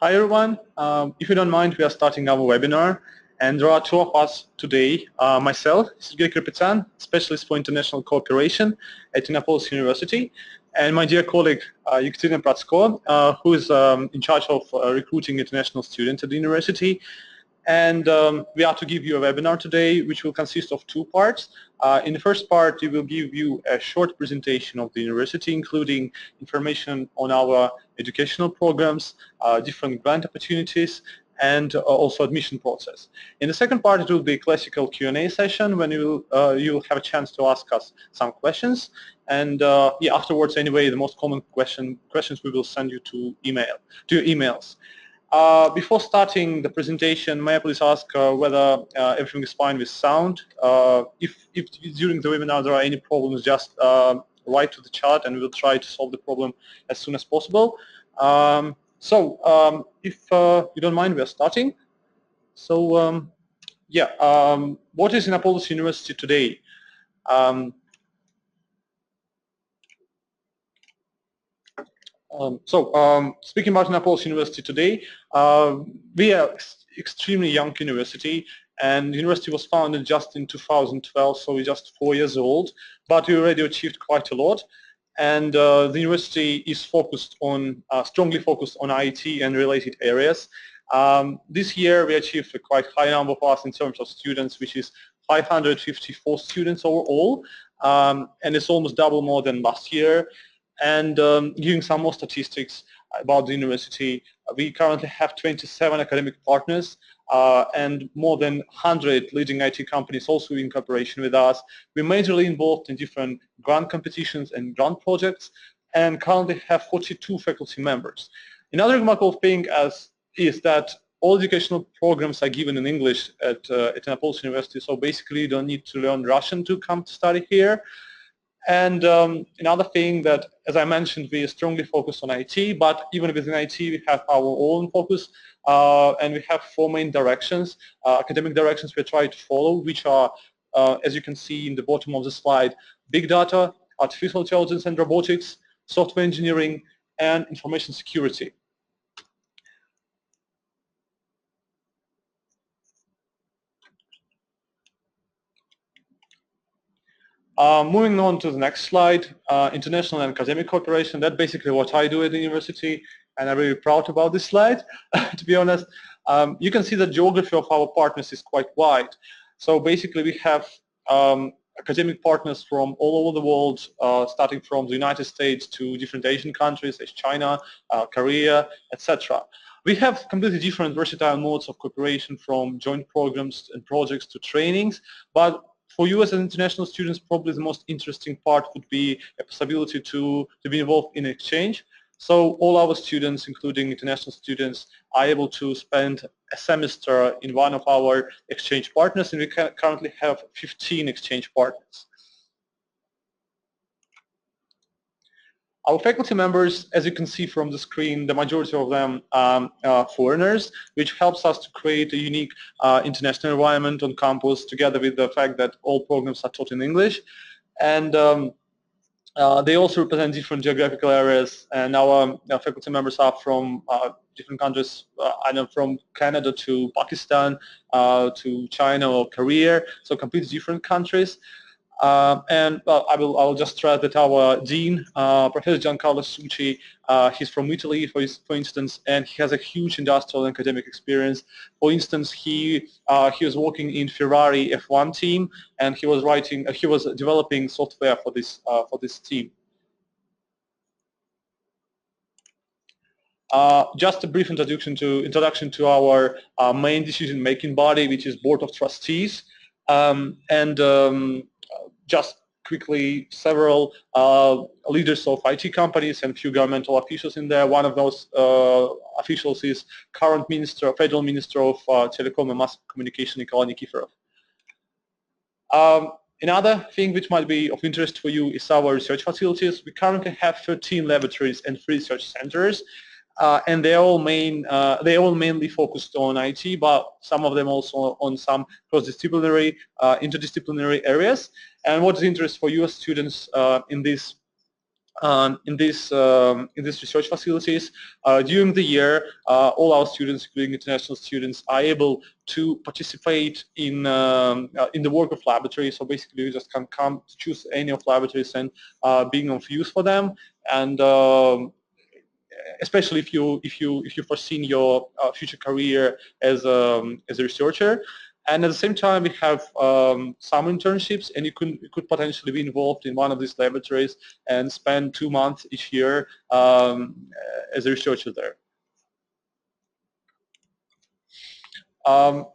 Hi everyone. If you don't mind, we are starting our webinar, and there are two of us today. Myself, Sergey Kirpitsan, Specialist for International Cooperation at Innopolis University, and my dear colleague Ekaterina Pratsko, who is in charge of recruiting international students at the university. And we are to give you a webinar today, which will consist of two parts. In the first part, we will give you a short presentation of the university, including information on our educational programs, different grant opportunities, and also admission process. In the second part, it will be a classical Q&A session when you'll have a chance to ask us some questions. And yeah, afterwards, anyway, the most common questions we will send you to your emails. Before starting the presentation, may I please ask whether everything is fine with sound? If during the webinar there are any problems, just write to the chat and we will try to solve the problem as soon as possible. If you don't mind, we are starting. So what is Innopolis University today? Speaking about Innopolis University today, we are extremely young university, and the university was founded just in 2012, so we're just 4 years old, but we already achieved quite a lot. And the university is strongly focused on IT and related areas. This year we achieved a quite high number of us in terms of students, which is 554 students overall, and it's almost double more than last year. And giving some more statistics about the university, we currently have 27 academic partners and more than 100 leading IT companies also in cooperation with us. We're majorly involved in different grant competitions and grant projects, and currently have 42 faculty members. Another remarkable thing is that all educational programs are given in English at Innopolis University, so basically you don't need to learn Russian to come to study here. And another thing that, as I mentioned, we are strongly focused on IT, but even within IT we have our own focus, and we have four main directions, academic directions we try to follow, which are, as you can see in the bottom of the slide, big data, artificial intelligence and robotics, software engineering, and information security. Moving on to the next slide, international and academic cooperation. That's basically what I do at the university, and I'm really proud about this slide, to be honest. You can see the geography of our partners is quite wide. So basically we have academic partners from all over the world, starting from the United States to different Asian countries, as China, Korea, etc. We have completely different versatile modes of cooperation, from joint programs and projects to trainings, but for you as international students, probably the most interesting part would be a possibility to be involved in exchange. So all our students, including international students, are able to spend a semester in one of our exchange partners, and we currently have 15 exchange partners. Our faculty members, as you can see from the screen, the majority of them are foreigners, which helps us to create a unique international environment on campus, together with the fact that all programs are taught in English. And they also represent different geographical areas, and our faculty members are from different countries, from Canada to Pakistan to China or Korea, so completely different countries. I will just stress that our dean, Professor Giancarlo Succi, he's from Italy, for instance, and he has a huge industrial and academic experience. For instance, he was working in Ferrari F1 team, and he was developing software for this team. Just a brief introduction to our main decision-making body, which is Board of Trustees, just quickly, several leaders of IT companies and few governmental officials in there. One of those officials is current Federal Minister of Telecom and Mass Communication, Nikolai Nikiforov. Another thing which might be of interest for you is our research facilities. We currently have 13 laboratories and 3 research centers. And they're all mainly focused on IT, but some of them also on some cross-disciplinary, interdisciplinary areas. And what is interest for you as students in these in these research facilities. During the year, all our students, including international students, are able to participate in the work of laboratories. So basically, you just can come to choose any of laboratories and being of use for them. And especially if you foreseen your future career as a researcher. And at the same time, we have some internships, and you could potentially be involved in one of these laboratories and spend 2 months each year as a researcher there. Um,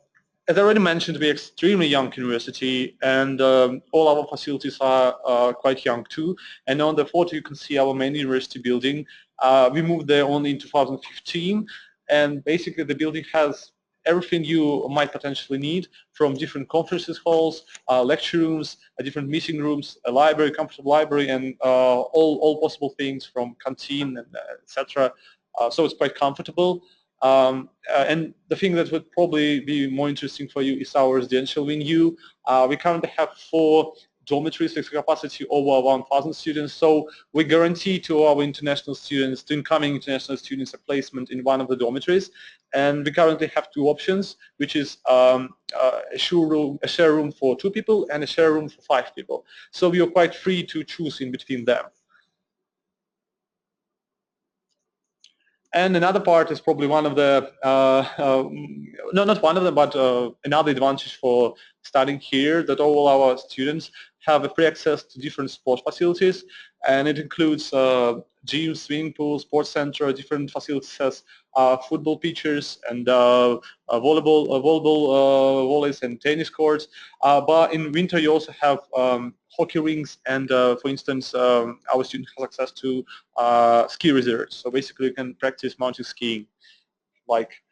as I already mentioned, we're extremely young university, and all our facilities are quite young too. And on the photo, you can see our main university building. We moved there only in 2015, and basically the building has everything you might potentially need, from different conferences halls, lecture rooms, different meeting rooms, a library, comfortable library, and all possible things from canteen and etc. So it's quite comfortable. And the thing that would probably be more interesting for you is our residential venue. We currently have 4 dormitories with capacity over 1,000 students, so we guarantee to our international students, to incoming international students, a placement in one of the dormitories. And we currently have 2 options, which is a share room for 2 people and a share room for 5 people. So we are quite free to choose in between them. And another part is probably one of the, no, not one of them, but another advantage for studying here, that all our students have a free access to different sport facilities, and it includes gym, swimming pool, sports center, different facilities as football pitches and volleys and tennis courts. But in winter you also have hockey rinks, and for instance, our students have access to ski resorts. So basically you can practice mountain skiing. Like,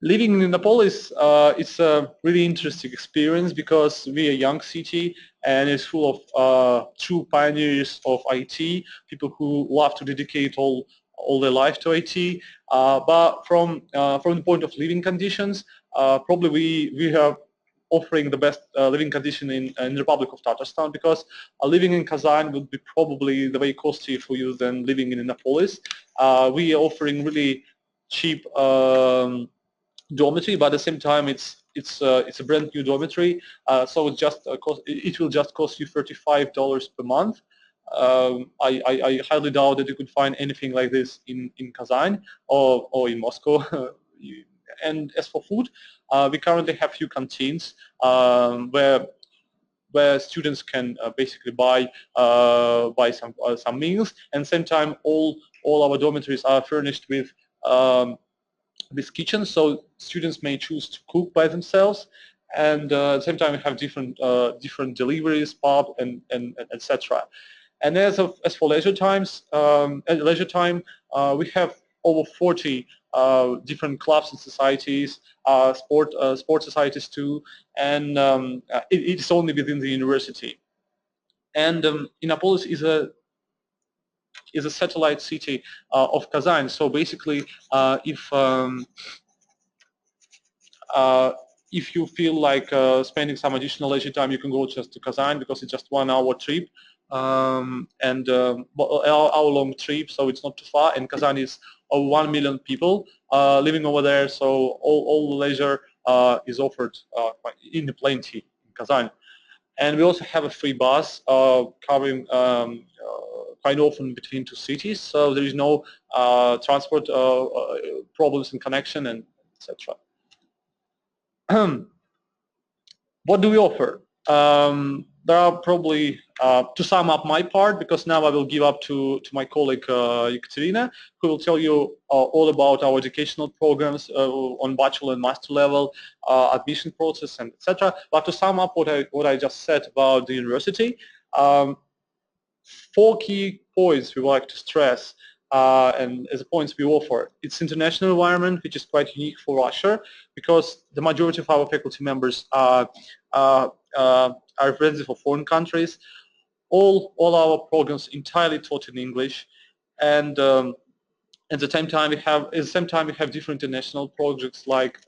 living in Innopolis, it's a really interesting experience because we're a young city and it's full of true pioneers of IT, people who love to dedicate all their life to IT. But from the point of living conditions, probably we are offering the best living condition in the Republic of Tatarstan, because living in Kazan would be probably the way costly for you than living in Innopolis. We are offering really cheap dormitory, but at the same time it's a brand new dormitory, so it will just cost you $35 per month. I highly doubt that you could find anything like this in Kazan or in Moscow. And as for food, we currently have few canteens where students can basically buy some meals, and same time all our dormitories are furnished with this kitchen, so students may choose to cook by themselves, and at the same time we have different deliveries, pub, and etc. And as for leisure times, we have over 40 different clubs and societies, sport societies too, and it's only within the university. And Innopolis is a satellite city of Kazan. So basically, uh, if you feel like spending some additional leisure time, you can go just to Kazan, because it's just 1 hour trip, and hour-long trip, so it's not too far. And Kazan is over 1 million people living over there, so all the leisure is offered in plenty in Kazan. And we also have a free bus covering quite often between 2 cities, so there is no transport problems in connection, and etc. What do we offer? There are probably, to sum up my part, because now I will give up to my colleague Ekaterina, who will tell you all about our educational programs on bachelor and master level, admission process, and etc. But to sum up what I just said about the university, 4 key points we would like to stress, and as points we offer. It's international environment, which is quite unique for Russia, because the majority of our faculty members are representative of foreign countries. All our programs entirely taught in English, and at the same time we have different international projects like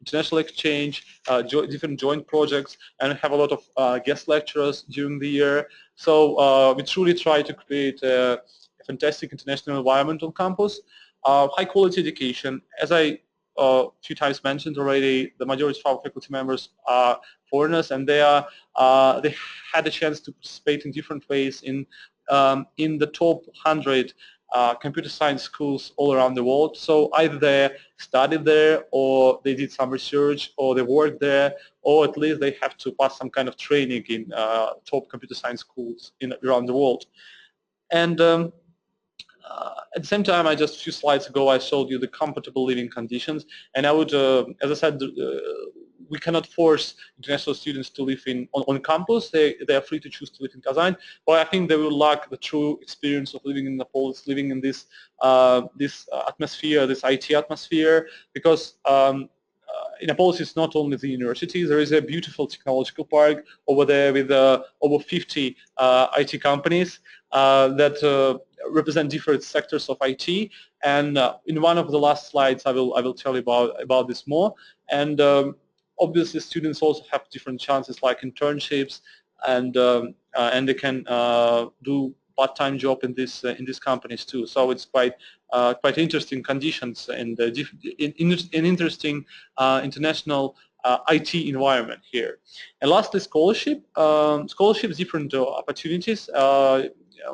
international exchange, different joint projects, and we have a lot of guest lecturers during the year. So we truly try to create a fantastic international environment on campus, high quality education. As I a few times mentioned already, the majority of our faculty members are foreigners, and they had a chance to participate in different ways in the top 100 computer science schools all around the world. So either they studied there, or they did some research, or they worked there, or at least they have to pass some kind of training in top computer science schools around the world. And at the same time, just a few slides ago, I showed you the comfortable living conditions, and I would, as I said, we cannot force international students to live on campus. They are free to choose to live in Kazan, but I think they will lack the true experience of living in Innopolis, living in this atmosphere, this IT atmosphere, because Innopolis is not only the university. There is a beautiful technological park over there with over 50 IT companies that represent different sectors of IT. And in one of the last slides, I will tell you about this more. And obviously, students also have different chances, like internships, and they can do part-time job in these companies too. So it's quite interesting conditions and in interesting international IT environment here. And lastly, scholarship. Scholarships, different opportunities.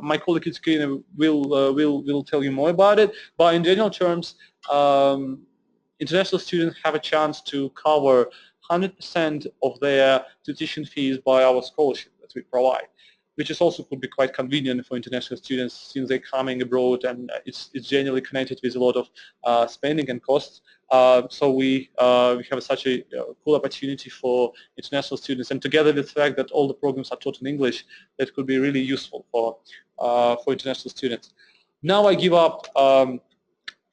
My colleague Katrina will tell you more about it. But in general terms, international students have a chance to cover 100% of their tuition fees by our scholarship that we provide, which is also could be quite convenient for international students since they're coming abroad, and it's generally connected with a lot of spending and costs. So we have such a cool opportunity for international students, and together with the fact that all the programs are taught in English, that could be really useful for international students. Now I give up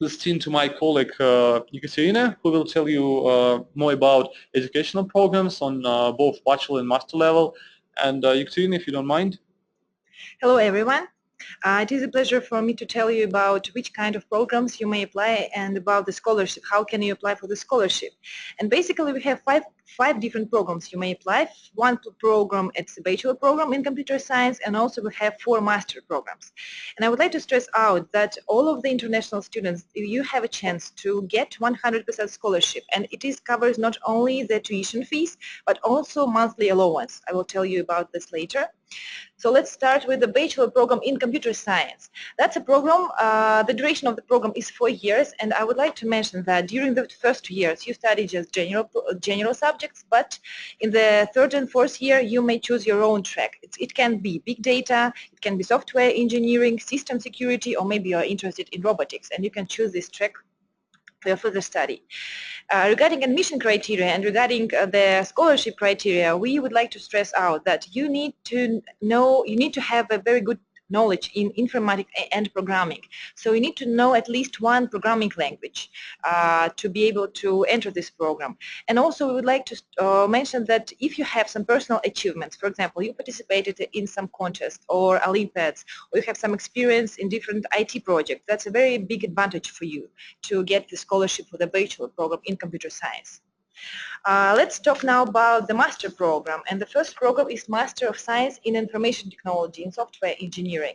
this team to my colleague Ekaterina, who will tell you more about educational programs on both bachelor and master level. And Ekaterina, if you don't mind. Hello everyone. It is a pleasure for me to tell you about which kind of programs you may apply and about the scholarship. How can you apply for the scholarship? And basically we have five different programs you may apply. One program, it's a bachelor program in computer science, and also we have 4 master programs. And I would like to stress out that all of the international students, you have a chance to get 100% scholarship, and it covers not only the tuition fees but also monthly allowance. I will tell you about this later. So let's start with the bachelor program in computer science. That's a program, the duration of the program is 4 years, and I would like to mention that during the first 2 years you study just general subjects, but in the third and fourth year you may choose your own track. It can be big data, it can be software engineering, system security, or maybe you're interested in robotics, and you can choose this track for your further study. Regarding admission criteria and regarding the scholarship criteria, we would like to stress out that you need to have a very good knowledge in informatics and programming. So you need to know at least one programming language to be able to enter this program. And also we would like to mention that if you have some personal achievements, for example, you participated in some contest or Olympiads, or you have some experience in different IT projects, that's a very big advantage for you to get the scholarship for the bachelor program in computer science. Let's talk now about the master program, and the first program is Master of Science in Information Technology and Software Engineering.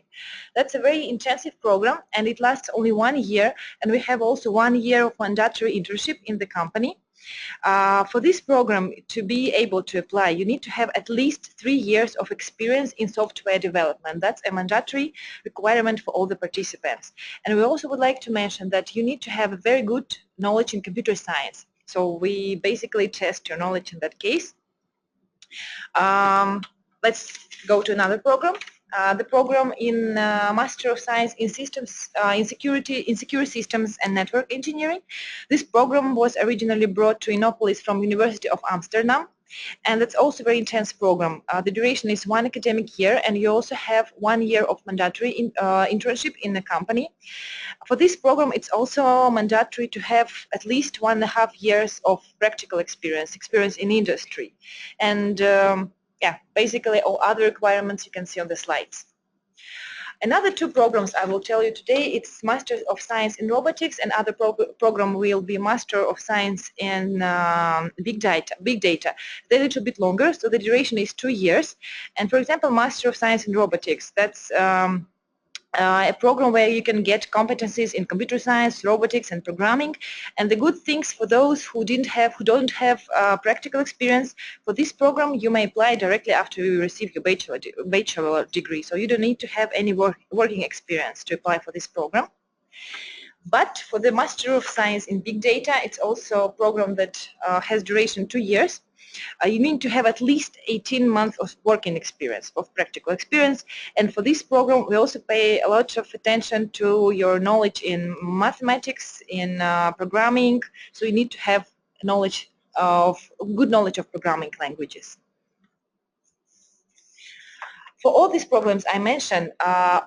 That's a very intensive program, and it lasts only 1 year, and we have also 1 year of mandatory internship in the company. For this program, to be able to apply, you need to have at least 3 years of experience in software development. That's a mandatory requirement for all the participants. And we also would like to mention that you need to have a very good knowledge in computer science. So we basically test your knowledge in that case. Let's go to another program. The program in Master of Science in Systems, in Secure Systems and Network Engineering. This program was originally brought to Innopolis from University of Amsterdam, and that's also a very intense program. The duration is 1 academic year, and you also have 1 year of mandatory internship in the company. For this program, it's also mandatory to have at least 1.5 years of practical experience in industry. And yeah, basically all other requirements you can see on the slides. Another two programs I will tell you today, it's Master of Science in Robotics, and other program will be Master of Science in Big Data. They're a little bit longer, so the duration is 2 years. And for example, Master of Science in Robotics, that's a program where you can get competencies in computer science, robotics, and programming. And the good things for those who don't have practical experience, for this program you may apply directly after you receive your bachelor degree. So you don't need to have any working experience to apply for this program. But for the Master of Science in Big Data, it's also a program that has duration 2 years. You need to have at least 18 months of working experience, of practical experience. And for this program, we also pay a lot of attention to your knowledge in mathematics, in programming. So you need to have good knowledge of programming languages. For all these programs I mentioned,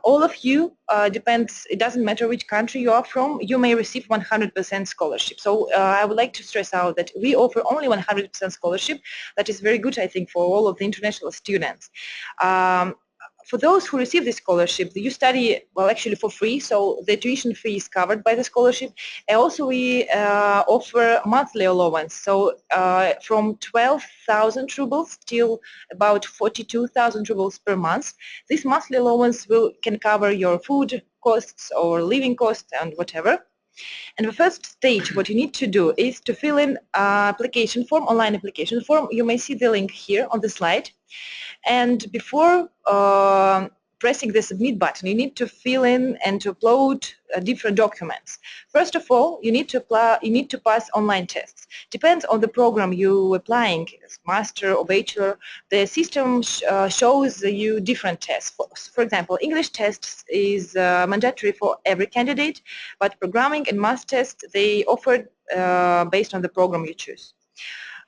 all of you, it doesn't matter which country you are from, you may receive 100% scholarship. So I would like to stress out that we offer only 100% scholarship. That is very good, I think, for all of the international students. For those who receive this scholarship, you study, well, actually for free, so the tuition fee is covered by the scholarship. And also we offer monthly allowance, so from 12,000 rubles till about 42,000 rubles per month. This monthly allowance can cover your food costs or living costs and whatever. And the first stage, what you need to do is to fill in application form, online application form. You may see the link here on the slide. And before pressing the submit button, you need to fill in and to upload different documents. First of all, you need to pass online tests. Depends on the program you applying, master or bachelor. The system shows you different tests. For example, English tests is mandatory for every candidate, but programming and math tests they offered based on the program you choose.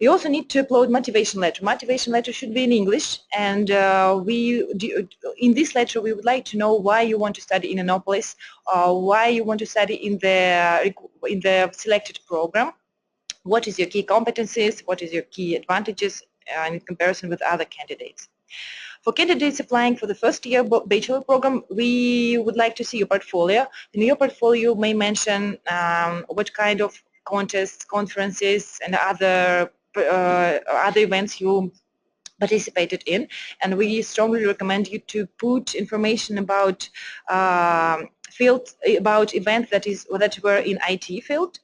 You also need to upload motivation letter. Motivation letter should be in English, and in this letter we would like to know why you want to study in Innopolis, why you want to study in the selected program, what is your key competencies, what is your key advantages in comparison with other candidates. For candidates applying for the first year bachelor program, we would like to see your portfolio. In your portfolio you may mention what kind of contests, conferences, and other events you participated in, and we strongly recommend you to put information about events that were in IT field.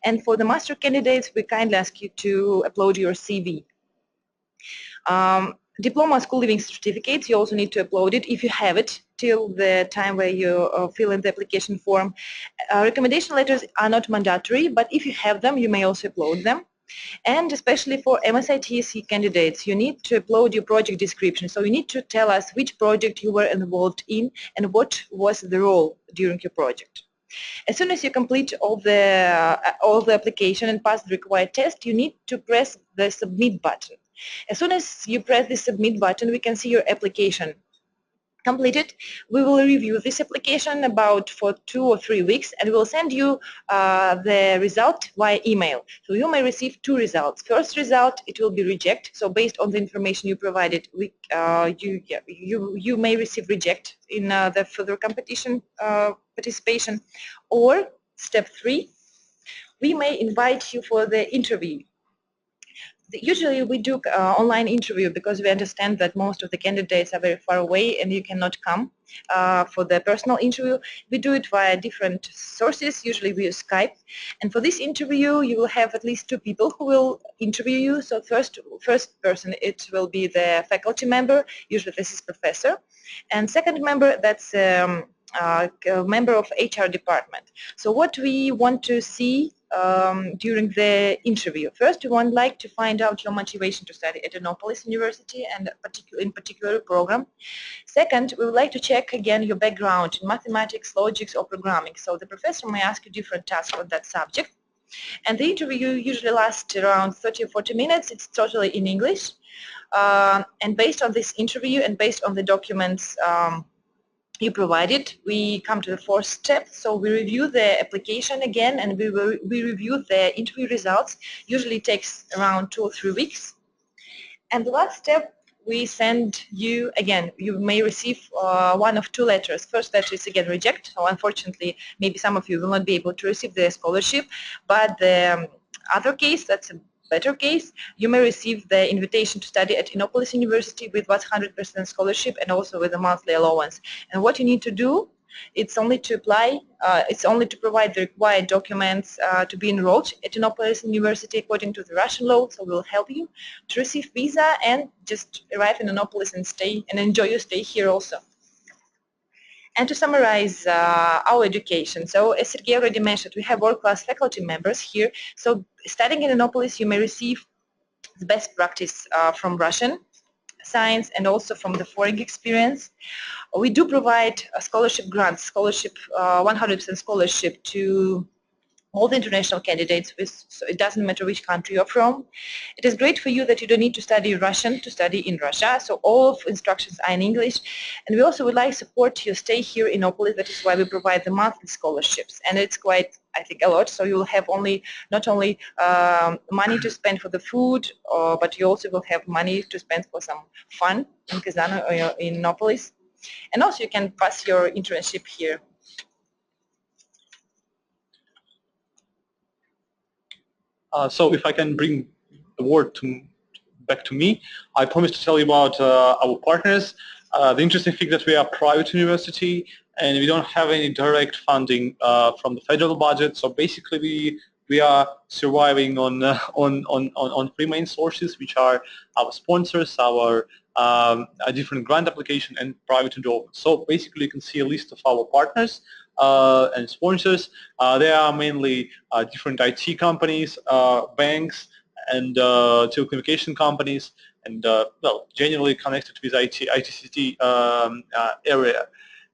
And for the master candidates, we kindly ask you to upload your CV. Diploma school living certificates, you also need to upload it if you have it till the time where you fill in the application form. Recommendation letters are not mandatory, but if you have them, you may also upload them. And especially for MSITC candidates, you need to upload your project description. So you need to tell us which project you were involved in and what was the role during your project. As soon as you complete all the application and pass the required test, you need to press the submit button. As soon as you press the submit button, we can see your application completed. We will review this application for 2 or 3 weeks, and we will send you the result via email. So you may receive 2 results. First result, it will be reject. So based on the information you provided, you may receive reject in the further competition participation. Or step 3, we may invite you for the interview. Usually we do online interview because we understand that most of the candidates are very far away and you cannot come for the personal interview. We do it via different sources, usually via Skype. And for this interview, you will have at least 2 people who will interview you. So first person, it will be the faculty member, usually this is professor. And second member, that's a member of HR department. So what we want to see during the interview. First, we would like to find out your motivation to study at Innopolis University and in particular program. Second, we would like to check again your background in mathematics, logics, or programming. So the professor may ask you different tasks on that subject. And the interview usually lasts around 30 or 40 minutes. It's totally in English. And based on this interview and based on the documents you provided, we come to the 4th step. So we review the application again, and we review the interview results. Usually takes around 2 or 3 weeks. And the last step, we send you, again, you may receive one of two letters. First letter is again reject, so unfortunately maybe some of you will not be able to receive the scholarship, but the other case, that's a better case, you may receive the invitation to study at Innopolis University with 100% scholarship and also with a monthly allowance. And what you need to do, it's only to apply, it's only to provide the required documents to be enrolled at Innopolis University according to the Russian law, so we'll help you to receive visa and just arrive in Innopolis and stay and enjoy your stay here also. And to summarize our education, so as Sergey already mentioned, we have world-class faculty members here. So studying in Innopolis, you may receive the best practice from Russian science and also from the foreign experience. We do provide a scholarship grants, scholarship, 100% scholarship to all the international candidates, so it doesn't matter which country you're from. It is great for you that you don't need to study Russian to study in Russia, so all of instructions are in English. And we also would like support your stay here in Innopolis. That is why we provide the monthly scholarships, and it's quite, I think, a lot. So you'll have not only money to spend for the food, but you also will have money to spend for some fun in Kazan or in Innopolis. And also you can pass your internship here. So if I can bring the word back to me, I promised to tell you about our partners. The interesting thing that we are a private university and we don't have any direct funding from the federal budget. So basically we are surviving on three main sources, which are our sponsors, our different grant application, and private endowment. So basically you can see a list of our partners and sponsors. They are mainly different IT companies, banks, and telecommunication companies, and well, generally connected with ITCT area.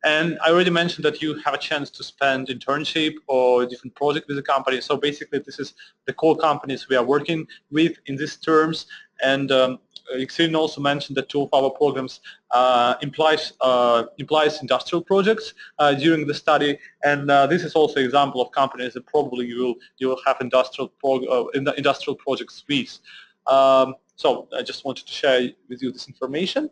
And I already mentioned that you have a chance to spend internship or different project with the company. So basically, this is the core companies we are working with in these terms. And Excelin also mentioned that two of our programs implies industrial projects during the study, and this is also an example of companies that probably you will have industrial projects with. So I just wanted to share with you this information.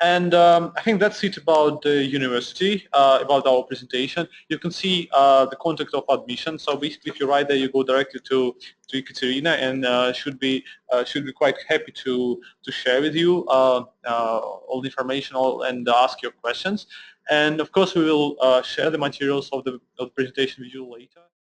And I think that's it about the university, about our presentation. You can see the contact of admission. So basically, if you're right there, you go directly to Ekaterina, and should be quite happy to share with you all the information and ask your questions. And of course, we will share the materials of the presentation with you later.